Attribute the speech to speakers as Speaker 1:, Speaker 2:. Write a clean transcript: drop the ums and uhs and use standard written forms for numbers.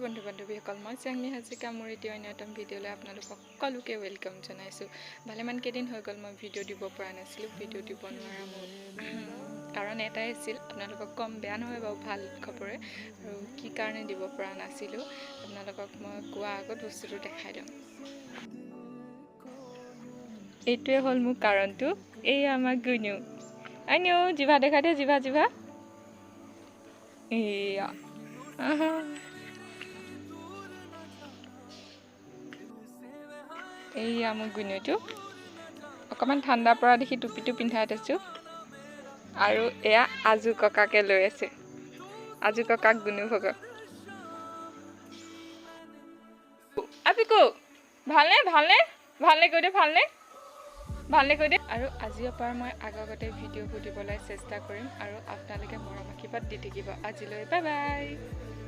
Speaker 1: বন্ধু বান্ধৱীসকল মই চাংমি হাজিকা মোৰ এটি অন্যতম ভিডিঅ'লৈ আপোনালোক সকলোকে ৱেলকাম জনাইছোঁ ভালেমান কেইদিন হৈ গ'ল মই ভিডিঅ' দিব পৰা নাছিলোঁ ভিডিঅ' দিব নোৱাৰা মোৰ কাৰণ এটাই আছিল আপোনালোকক কম বেয়া নহয় বাৰু ভাল খবৰে আৰু কি কাৰণে দিব পৰা নাছিলোঁ আপোনালোকক মই কোৱা আগত বস্তুটো দেখাই দিম এইটোৱে হ'ল মোৰ কাৰণটো এই আমাৰ গুনু আইনো জিভা দেখাই দে জিভা এয়া এইয়া মোৰ গুনুটো অকণমান ঠাণ্ডা পৰা দেখি টুপিটো পিন্ধাই থৈছোঁ আৰু এয়া আজু ককাকে লৈ আছে আজু ককাক গুনু ভগত আপিকো ভালনে কৈ দে ভালনে কৈ দে আৰু আজিৰ পৰা মই আগতে ভিডিঅ'বোৰ দিবলৈ চেষ্টা কৰিম আৰু আপোনালোকে মৰম আশীৰ্বাদ দি থাকিব আজিলৈ বাই বাই